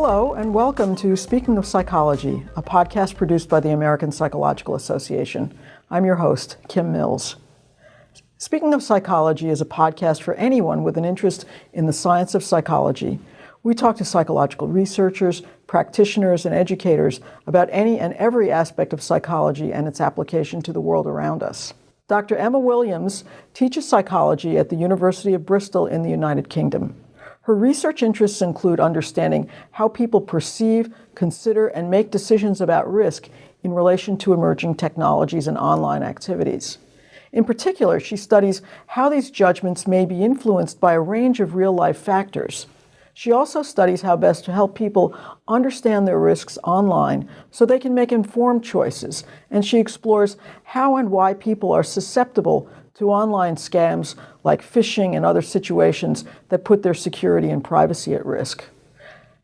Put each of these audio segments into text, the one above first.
Hello and welcome to Speaking of Psychology, a podcast produced by the American Psychological Association. I'm your host, Kim Mills. Speaking of Psychology is a podcast for anyone with an interest in the science of psychology. We talk to psychological researchers, practitioners, and educators about any and every aspect of psychology and its application to the world around us. Dr. Emma Williams teaches psychology at the University of Bristol in the United Kingdom. Her research interests include understanding how people perceive, consider, and make decisions about risk in relation to emerging technologies and online activities. In particular, she studies how these judgments may be influenced by a range of real-life factors. She also studies how best to help people understand their risks online so they can make informed choices, and she explores how and why people are susceptible to online scams like phishing and other situations that put their security and privacy at risk.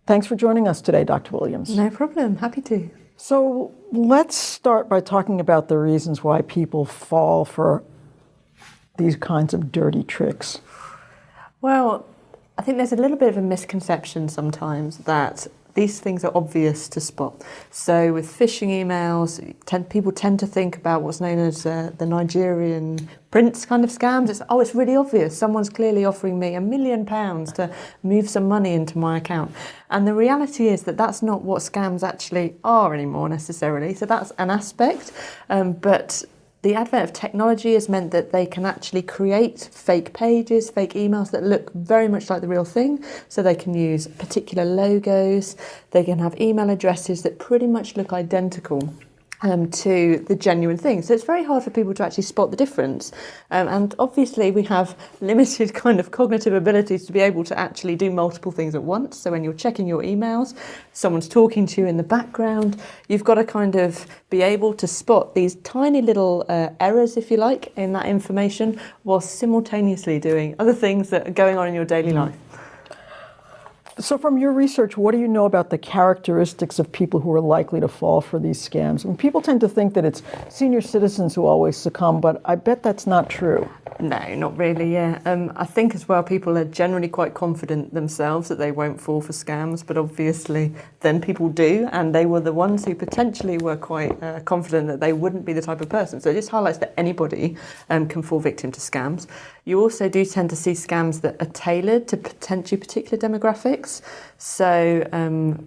Thanks for joining us today, Dr. Williams. No problem, happy to. So let's start by talking about the reasons why people fall for these kinds of dirty tricks. Well, I think there's a little bit of a misconception sometimes that these things are obvious to spot. So with phishing emails, people tend to think about what's known as the Nigerian prince kind of scams. It's really obvious. Someone's clearly offering me £1 million to move some money into my account. And the reality is that that's not what scams actually are anymore necessarily. So that's an aspect. But the advent of technology has meant that they can actually create fake pages, fake emails that look very much like the real thing. So they can use particular logos, they can have email addresses that pretty much look identical to the genuine thing. So it's very hard for people to actually spot the difference. And obviously we have limited kind of cognitive abilities to be able to actually do multiple things at once. So when you're checking your emails, someone's talking to you in the background, you've got to kind of be able to spot these tiny little errors, if you like, in that information while simultaneously doing other things that are going on in your daily life. So from your research, what do you know about the characteristics of people who are likely to fall for these scams? I mean, people tend to think that it's senior citizens who always succumb, but I bet that's not true. No, not really, yeah. I think as well people are generally quite confident themselves that they won't fall for scams, but obviously then people do, and they were the ones who potentially were quite confident that they wouldn't be the type of person. So it just highlights that anybody can fall victim to scams. You also do tend to see scams that are tailored to potentially particular demographics. So,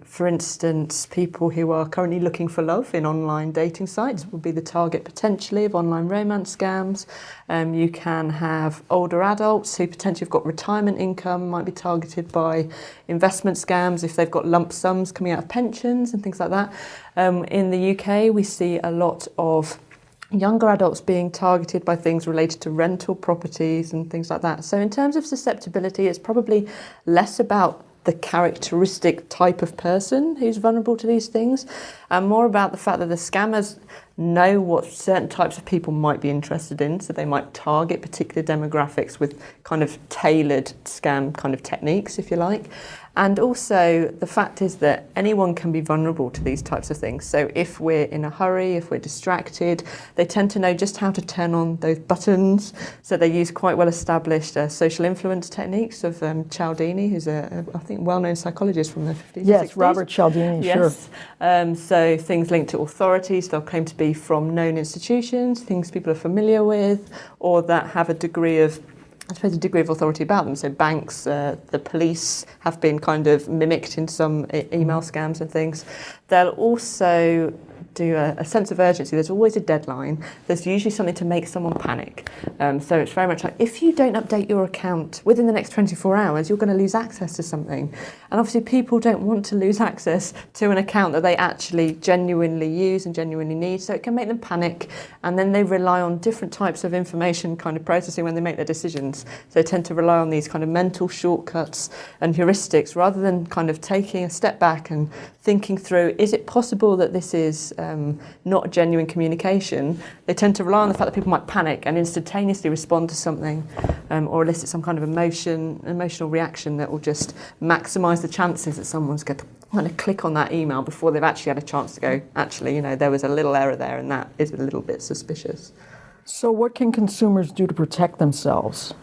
for instance, people who are currently looking for love in online dating sites will be the target potentially of online romance scams. You can have older adults who potentially have got retirement income, might be targeted by investment scams if they've got lump sums coming out of pensions and things like that. In the UK, we see a lot of younger adults being targeted by things related to rental properties and things like that. So in terms of susceptibility, it's probably less about the characteristic type of person who's vulnerable to these things, and more about the fact that the scammers know what certain types of people might be interested in, so they might target particular demographics with kind of tailored scam kind of techniques, if you like. And also the fact is that anyone can be vulnerable to these types of things. So if we're in a hurry, if we're distracted, they tend to know just how to turn on those buttons. So they use quite well established social influence techniques of Cialdini, who's I think well-known psychologist from the 50s. Yes, 60s. Robert Cialdini, yes. Sure. So things linked to authorities, they'll claim to be from known institutions, things people are familiar with, or that have a degree of authority about them. So banks, the police have been kind of mimicked in some email scams and things. They'll also do a sense of urgency. There's always a deadline. There's usually something to make someone panic. So it's very much like, if you don't update your account within the next 24 hours, you're going to lose access to something. And obviously people don't want to lose access to an account that they actually genuinely use and genuinely need. So it can make them panic. And then they rely on different types of information kind of processing when they make their decisions. So they tend to rely on these kind of mental shortcuts and heuristics rather than kind of taking a step back and thinking through, is it possible that this is not genuine communication? They tend to rely on the fact that people might panic and instantaneously respond to something or elicit some kind of emotional reaction that will just maximise the chances that someone's going to click on that email before they've actually had a chance to go, actually, there was a little error there and that is a little bit suspicious. So what can consumers do to protect themselves?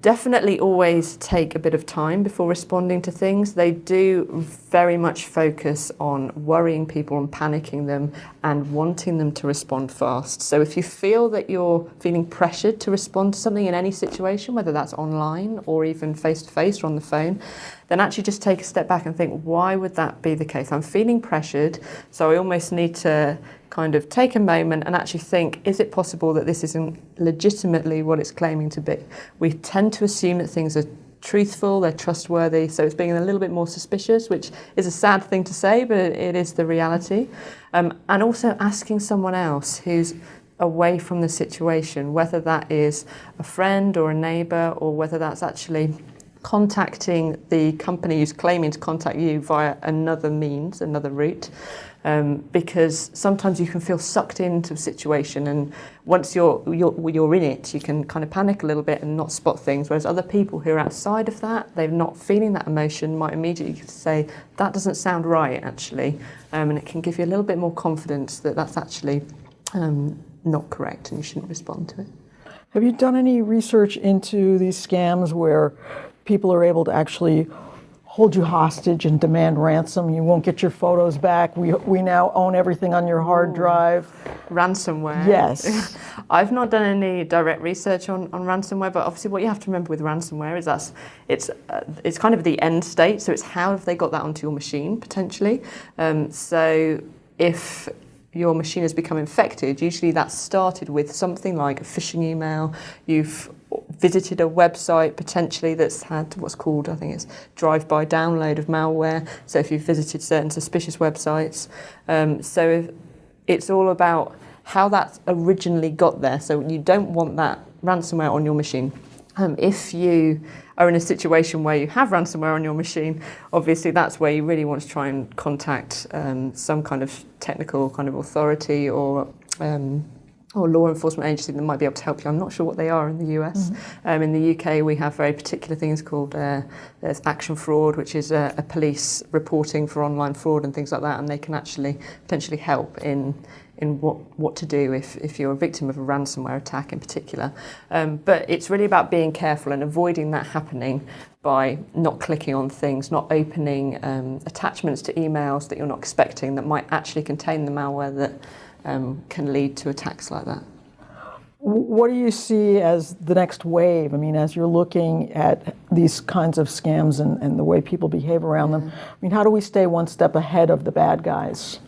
Definitely always take a bit of time before responding to things. They do very much focus on worrying people and panicking them and wanting them to respond fast. So if you feel that you're feeling pressured to respond to something in any situation, whether that's online or even face-to-face or on the phone, then actually just take a step back and think, why would that be the case? I'm feeling pressured, so I almost need to kind of take a moment and actually think, is it possible that this isn't legitimately what it's claiming to be? We tend to assume that things are truthful, they're trustworthy, so it's being a little bit more suspicious, which is a sad thing to say, but it is the reality. And also asking someone else who's away from the situation, whether that is a friend or a neighbour, or whether that's actually contacting the company who's claiming to contact you via another means, another route. Because sometimes you can feel sucked into a situation, and once you're in it, you can kind of panic a little bit and not spot things, whereas other people who are outside of that, they're not feeling that emotion, might immediately say, that doesn't sound right, actually, and it can give you a little bit more confidence that that's actually not correct and you shouldn't respond to it. Have you done any research into these scams where people are able to actually hold you hostage and demand ransom? You won't get your photos back. We now own everything on your hard drive. Ransomware. Yes. I've not done any direct research on ransomware, but obviously what you have to remember with ransomware is it's kind of the end state. So it's how have they got that onto your machine potentially. So if your machine has become infected, usually that's started with something like a phishing email. You've visited a website potentially that's had what's called, I think it's drive-by download of malware. So if you've visited certain suspicious websites, so it's all about how that originally got there. So you don't want that ransomware on your machine. If you are in a situation where you have ransomware on your machine, obviously that's where you really want to try and contact some kind of technical kind of authority or law enforcement agency that might be able to help you. I'm not sure what they are in the US. In the UK, we have very particular things called there's Action Fraud, which is a police reporting for online fraud and things like that, and they can actually potentially help in what to do if you're a victim of a ransomware attack in particular. But it's really about being careful and avoiding that happening by not clicking on things, not opening attachments to emails that you're not expecting that might actually contain the malware that can lead to attacks like that. What do you see as the next wave? I mean, as you're looking at these kinds of scams and the way people behave around them, I mean, how do we stay one step ahead of the bad guys?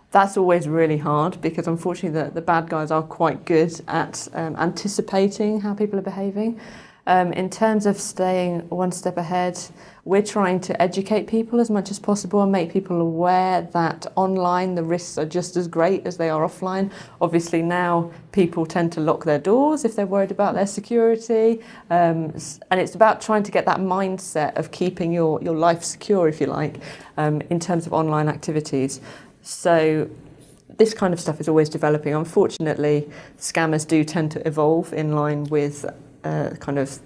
That's always really hard because unfortunately the bad guys are quite good at anticipating how people are behaving. In terms of staying one step ahead, we're trying to educate people as much as possible and make people aware that online the risks are just as great as they are offline. Obviously now people tend to lock their doors if they're worried about their security, and it's about trying to get that mindset of keeping your life secure, if you like, in terms of online activities. So this kind of stuff is always developing. Unfortunately, scammers do tend to evolve in line with kind of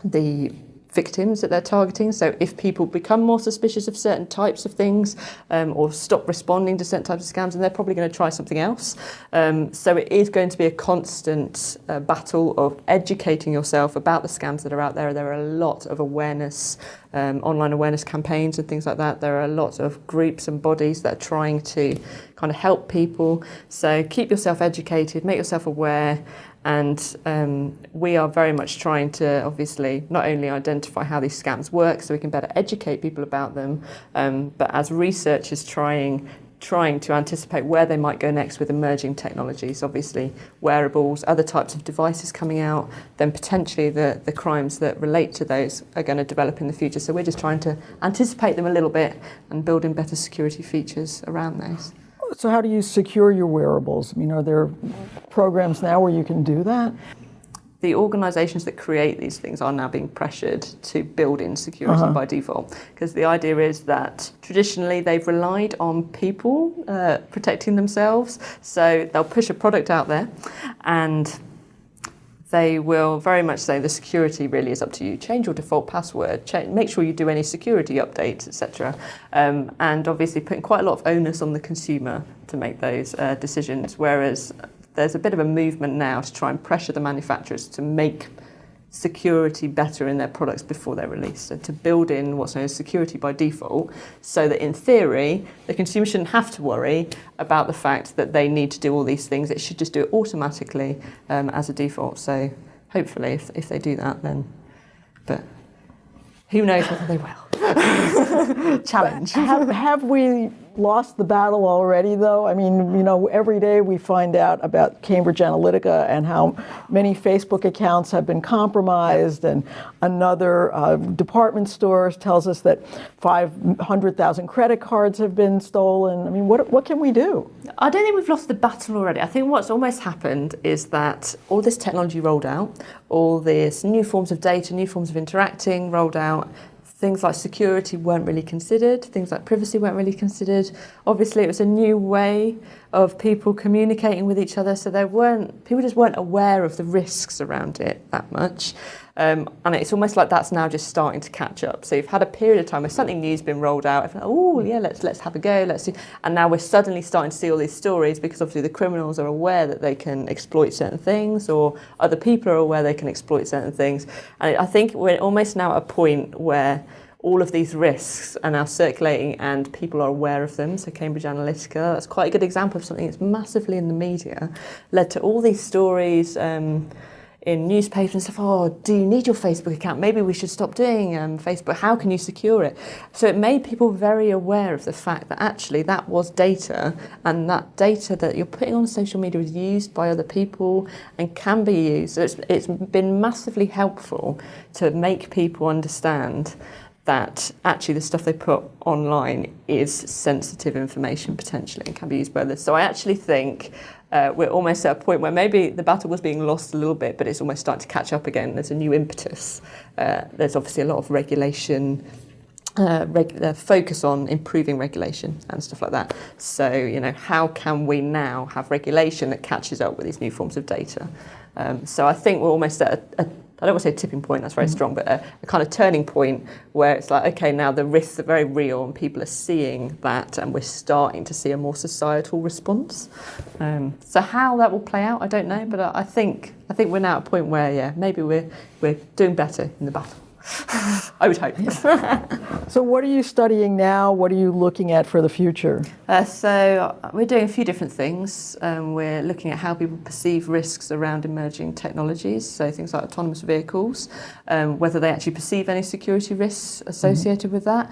the victims that they're targeting. So if people become more suspicious of certain types of things or stop responding to certain types of scams, then they're probably going to try something else. So it is going to be a constant battle of educating yourself about the scams that are out there. There are a lot of awareness, online awareness campaigns and things like that. There are a lot of groups and bodies that are trying to kind of help people. So keep yourself educated, make yourself aware. And we are very much trying to obviously not only identify how these scams work so we can better educate people about them, but as researchers trying to anticipate where they might go next with emerging technologies, obviously wearables, other types of devices coming out, then potentially the crimes that relate to those are going to develop in the future. So we're just trying to anticipate them a little bit and build in better security features around those. So how do you secure your wearables? I mean, are there programs now where you can do that? The organisations that create these things are now being pressured to build in security by default, because the idea is that traditionally they've relied on people protecting themselves. So they'll push a product out there and they will very much say the security really is up to you. Change your default password, make sure you do any security updates, etc. And obviously putting quite a lot of onus on the consumer to make those decisions, whereas there's a bit of a movement now to try and pressure the manufacturers to make security better in their products before they're released. So to build in what's known as security by default, so that in theory, the consumer shouldn't have to worry about the fact that they need to do all these things. It should just do it automatically as a default. So hopefully if they do that, then, but who knows whether they will. Challenge. Have we lost the battle already, though? I mean, every day we find out about Cambridge Analytica and how many Facebook accounts have been compromised, and another department store tells us that 500,000 credit cards have been stolen. I mean, what can we do? I don't think we've lost the battle already. I think what's almost happened is that all this technology rolled out, all these new forms of data, new forms of interacting rolled out. Things like security weren't really considered. Things like privacy weren't really considered. Obviously, it was a new way of people communicating with each other, so people just weren't aware of the risks around it that much. And it's almost like that's now just starting to catch up. So you've had a period of time where something new's been rolled out. Oh yeah, let's have a go. Let's see. And now we're suddenly starting to see all these stories because obviously the criminals are aware that they can exploit certain things, or other people are aware they can exploit certain things. And I think we're almost now at a point where all of these risks are now circulating and people are aware of them. So Cambridge Analytica, that's quite a good example of something that's massively in the media, led to all these stories in newspapers and stuff. Oh, do you need your Facebook account? Maybe we should stop doing Facebook. How can you secure it? So it made people very aware of the fact that actually that was data, and that data that you're putting on social media is used by other people and can be used. So it's been massively helpful to make people understand that actually the stuff they put online is sensitive information potentially and can be used by others. So I actually think we're almost at a point where maybe the battle was being lost a little bit, but it's almost starting to catch up again. There's a new impetus. There's obviously a lot of regulation, focus on improving regulation and stuff like that. So, how can we now have regulation that catches up with these new forms of data? So I think we're almost at I don't want to say a tipping point, that's very strong, but a kind of turning point where it's like, okay, now the risks are very real and people are seeing that, and we're starting to see a more societal response. So how that will play out, I don't know, but I think we're now at a point where, yeah, maybe we're doing better in the battle. I would hope. So what are you studying now? What are you looking at for the future? So we're doing a few different things. We're looking at how people perceive risks around emerging technologies, so things like autonomous vehicles, whether they actually perceive any security risks associated with that,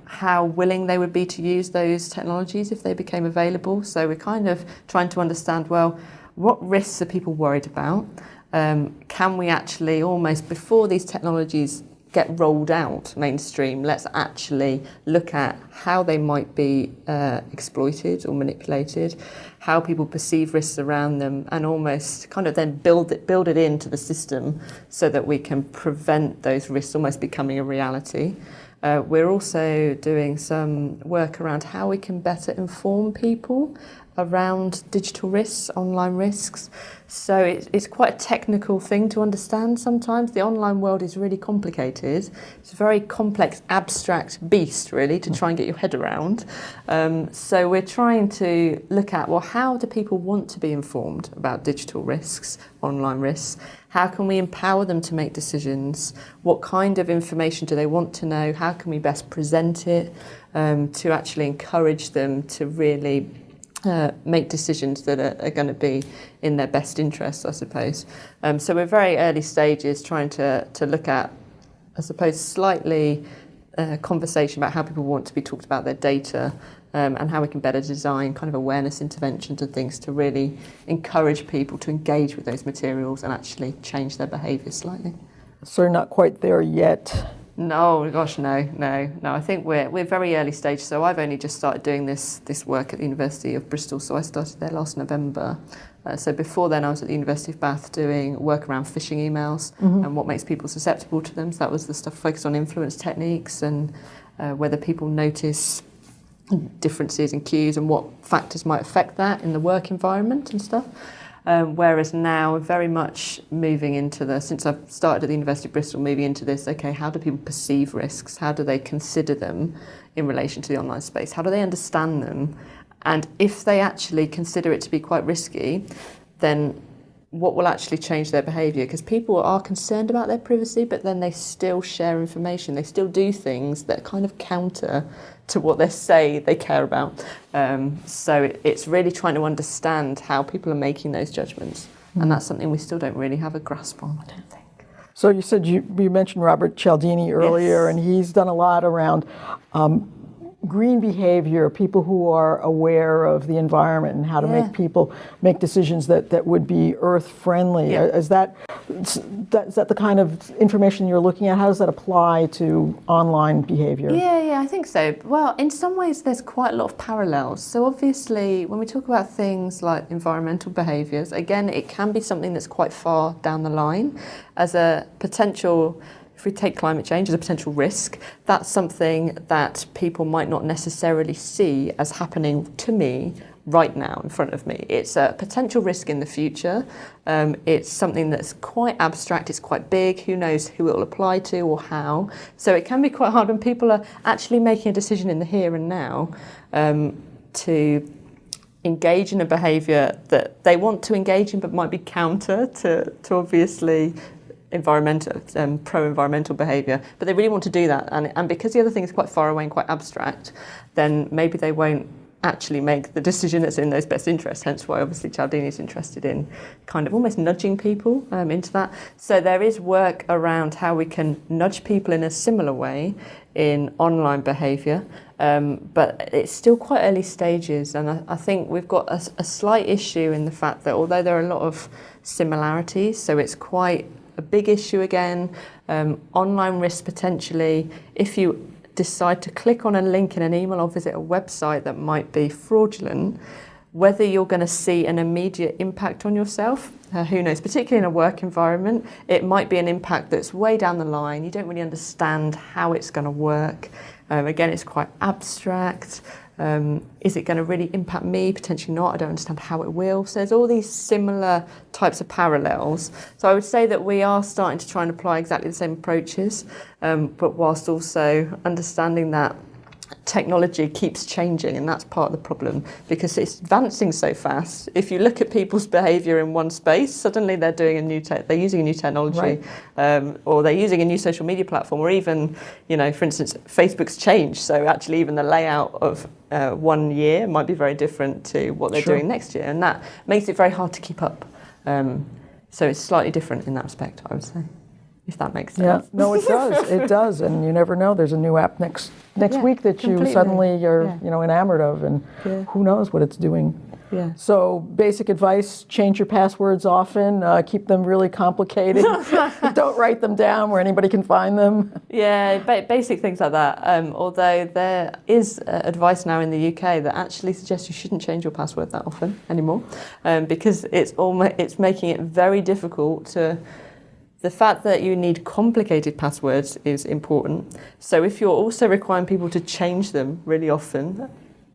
how willing they would be to use those technologies if they became available. So we're kind of trying to understand, well, what risks are people worried about? Can we actually almost, before these technologies get rolled out mainstream, let's actually look at how they might be exploited or manipulated, how people perceive risks around them, and almost kind of then build it into the system so that we can prevent those risks almost becoming a reality. We're also doing some work around how we can better inform people around digital risks, online risks. So it's quite a technical thing to understand sometimes. The online world is really complicated. It's a very complex, abstract beast, really, to try and get your head around. So we're trying to look at, well, how do people want to be informed about digital risks, online risks? How can we empower them to make decisions? What kind of information do they want to know? How can we best present it to actually encourage them to really make decisions that are going to be in their best interests, I suppose. So we're very early stages trying to look at, I suppose, slightly conversation about how people want to be talked about their data, and how we can better design kind of awareness interventions and things to really encourage people to engage with those materials and actually change their behaviour slightly. So you're not quite there yet? No, gosh, no. I think we're very early stage. So I've only just started doing this work at the University of Bristol. So I started there last November. So before then, I was at the University of Bath doing work around phishing emails and what makes people susceptible to them. So that was the stuff focused on influence techniques and whether people notice differences in cues and what factors might affect that in the work environment and stuff. Whereas now we're very much moving into since I've started at the University of Bristol, moving into this, okay, how do people perceive risks? How do they consider them in relation to the online space? How do they understand them? And if they actually consider it to be quite risky, then what will actually change their behaviour, because people are concerned about their privacy, but then they still share information. They still do things that kind of counter to what they say they care about. So it's really trying to understand how people are making those judgments. And that's something we still don't really have a grasp on, I don't think. So you said you mentioned Robert Cialdini earlier, Yes. and he's done a lot around green behavior, people who are aware of the environment and how to make people make decisions that would be earth friendly. Yeah. Is that the kind of information you're looking at? How does that apply to online behavior? Yeah, I think so. Well, in some ways, there's quite a lot of parallels. So obviously, when we talk about things like environmental behaviours, again, it can be something that's quite far down the line as a potential. If we take climate change as a potential risk, that's something that people might not necessarily see as happening to me right now in front of me. It's a potential risk in the future. It's something that's quite abstract, it's quite big, who knows who it will apply to or how. So it can be quite hard when people are actually making a decision in the here and now to engage in a behaviour that they want to engage in but might be counter to obviously pro-environmental behaviour, but they really want to do that, and because the other thing is quite far away and quite abstract, then maybe they won't actually make the decision that's in those best interests, hence why obviously Cialdini is interested in kind of almost nudging people into that. So there is work around how we can nudge people in a similar way in online behaviour, but it's still quite early stages, and I think we've got a slight issue in the fact that although there are a lot of similarities, so it's quite a big issue again, online risk potentially. If you decide to click on a link in an email or visit a website that might be fraudulent, whether you're going to see an immediate impact on yourself, who knows, particularly in a work environment, it might be an impact that's way down the line. You don't really understand how it's going to work. Again, it's quite abstract. Is it going to really impact me? Potentially not. I don't understand how it will. So there's all these similar types of parallels. So I would say that we are starting to try and apply exactly the same approaches, but whilst also understanding that technology keeps changing, and that's part of the problem because it's advancing so fast. If you look at people's behaviour in one space, suddenly they're doing they're using a new technology, right. Or they're using a new social media platform, or even, for instance, Facebook's changed. So actually, even the layout of 1 year might be very different to what they're doing next year, and that makes it very hard to keep up. So it's slightly different in that respect, I would say. If that makes sense. Yeah, no, it does. It does, and you never know. There's a new app next week that you suddenly are enamored of, and who knows what it's doing. Yeah. So basic advice: change your passwords often. Keep them really complicated. Don't write them down where anybody can find them. Yeah, basic things like that. Although there is advice now in the UK that actually suggests you shouldn't change your password that often anymore, because it's making it very difficult to. The fact that you need complicated passwords is important. So if you're also requiring people to change them really often,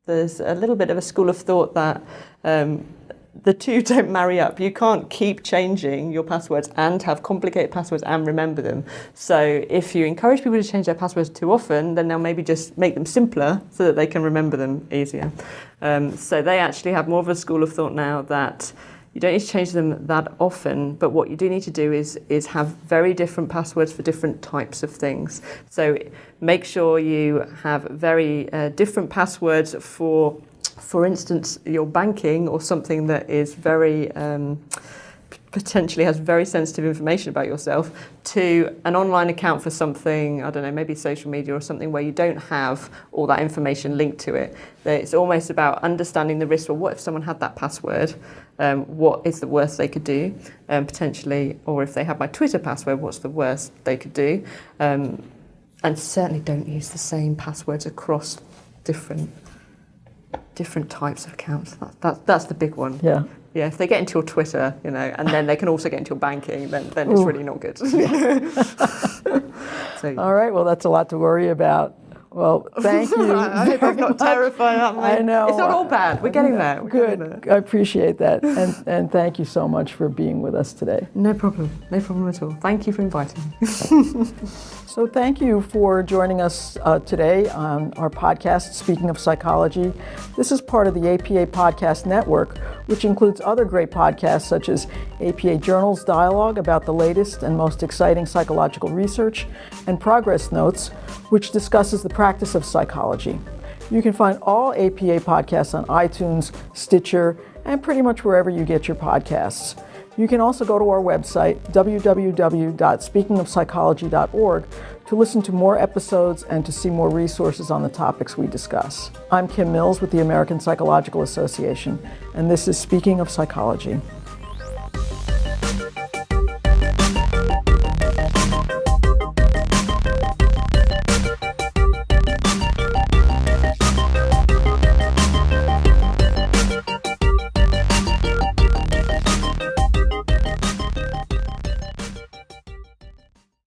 there's a little bit of a school of thought that the two don't marry up. You can't keep changing your passwords and have complicated passwords and remember them. So if you encourage people to change their passwords too often, then they'll maybe just make them simpler so that they can remember them easier. So they actually have more of a school of thought now that you don't need to change them that often, but what you do need to do is have very different passwords for different types of things. So make sure you have very different passwords for instance, your banking or something that is very potentially has very sensitive information about yourself, to an online account for something, I don't know, maybe social media or something where you don't have all that information linked to it. It's almost about understanding the risk. Well, what if someone had that password? What is the worst they could do, potentially? Or if they have my Twitter password, what's the worst they could do? And certainly don't use the same passwords across different types of accounts. That's the big one. Yeah. Yeah, if they get into your Twitter, and then they can also get into your banking, then it's really not good. So, all right, well, that's a lot to worry about. Well, thank you. I hope I'm not terrifying that I know. It's not all bad. We're getting there. Good. I appreciate that. And thank you so much for being with us today. No problem. No problem at all. Thank you for inviting me. So thank you for joining us today on our podcast, Speaking of Psychology. This is part of the APA Podcast Network, which includes other great podcasts such as APA Journals Dialogue about the latest and most exciting psychological research, and Progress Notes, which discusses the practice of psychology. You can find all APA podcasts on iTunes, Stitcher, and pretty much wherever you get your podcasts. You can also go to our website, www.speakingofpsychology.org, to listen to more episodes and to see more resources on the topics we discuss. I'm Kim Mills with the American Psychological Association, and this is Speaking of Psychology.